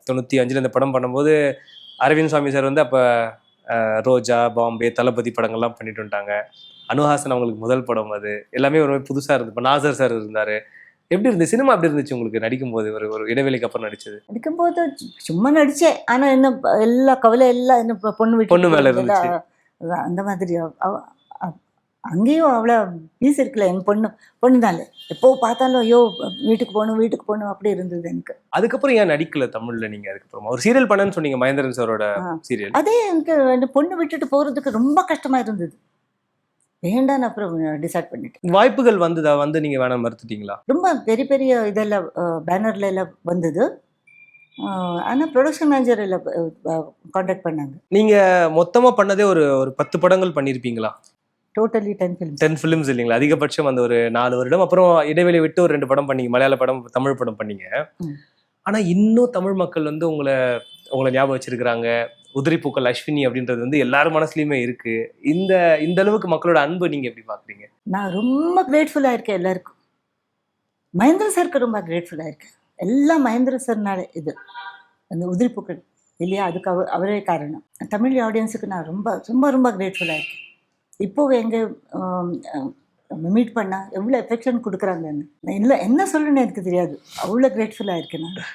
95 இந்த படம் பண்ணும்போது அரவிந்த் சாமி சார் வந்து அப்போ ரோஜா, பாம்பே, தளபதி படங்கள்லாம் பண்ணிட்டு வந்துட்டாங்க. அனுஹாசன் அவங்களுக்கு முதல் படம் அது. எல்லாமே ஒரு புதுசாக இருந்தது. இப்போ நாசர் சார் இருந்தார். எப்படி இருந்துச்சு சினிமா? எப்படி இருந்துச்சு உங்களுக்கு நடிக்கும்போது? ஒரு ஒரு இடைவெளிக்கு அப்புறம் நடிச்சது. நடிக்கும்போது சும்மா நடித்தேன். ஆனால் என்ன எல்லா கவலை எல்லாம் என்ன பொண்ணு பொண்ணு மேல வீட்டு இருந்துச்சு. அந்த மாதிரி அங்கேயும் அவ்வளோ பீஸ் இருக்குல்ல. என் பொண்ணு தான் எப்போ பார்த்தாலும் ஐயோ வீட்டுக்கு போகணும் அப்படி இருந்தது எனக்கு. அதுக்கப்புறம் ஏன் நடிக்கல தமிழ்ல நீங்க? அதுக்கப்புறமா ஒரு சீரியல் பண்ணேன்னு சொன்னீங்க, மகேந்திரன் சாரோட சீரியல். அதே எனக்கு அந்த பொண்ணு விட்டுட்டு போகிறதுக்கு ரொம்ப கஷ்டமா இருந்தது. வேண்டான்னு அப்புறம் டிசைட் பண்ணிட்டேன். வாய்ப்புகள் வந்ததா? வந்து நீங்க வேணாம் மறுத்துட்டீங்களா? ரொம்ப பெரிய பெரிய இதெல்லாம் பேனர்ல எல்லாம் வந்தது. ஆனால் ப்ரொடக்ஷன் மேனேஜர் எல்லாம் காண்டாக்ட் பண்ணாங்க. நீங்க மொத்தமா பண்ணதே ஒரு ஒரு 10 படங்கள் பண்ணியிருப்பீங்களா? Totally 10 films. 10 ஃபிலிம்ஸ் இல்லைங்களா? அதிகபட்சம் அந்த ஒரு 4 வருடம். அப்புறம் இடைவெளி விட்டு ஒரு 2 படம் பண்ணீங்க. மலையாள படம், தமிழ் படம் பண்ணீங்க. ஆனா இன்னும் தமிழ் மக்கள் வந்து உங்களை ஞாபகம் வச்சிருக்கிறாங்க. உதிரி பூக்கள் அஸ்வினி அப்படின்றது வந்து எல்லாரும் மனசுலயுமே இருக்கு. இந்த அளவுக்கு மக்களோட அன்பு நீங்க எப்படி பாக்குறீங்க? நான் ரொம்ப கிரேட்ஃபுல்லாக இருக்கேன் எல்லாருக்கும். மகேந்திர சாருக்கு ரொம்ப கிரேட்ஃபுல்லாக இருக்கேன். எல்லாம் மகேந்திர சார்னால இது அந்த உதிரி பூக்கள் இல்லையா, அதுக்கு அவரே காரணம். தமிழ் ஆடியன்ஸுக்கு நான் ரொம்ப ரொம்ப ரொம்ப கிரேட்ஃபுல்லாக இருக்கேன். இப்போ எங்கே மீட் பண்ணால் எவ்வளோ எஃபெக்ஷன் கொடுக்குறாங்கன்னு நான் இல்லை என்ன சொல்லணுன்னு எனக்கு தெரியாது. அவ்வளோ கிரேட்ஃபுல்லாக இருக்கேன் நான்.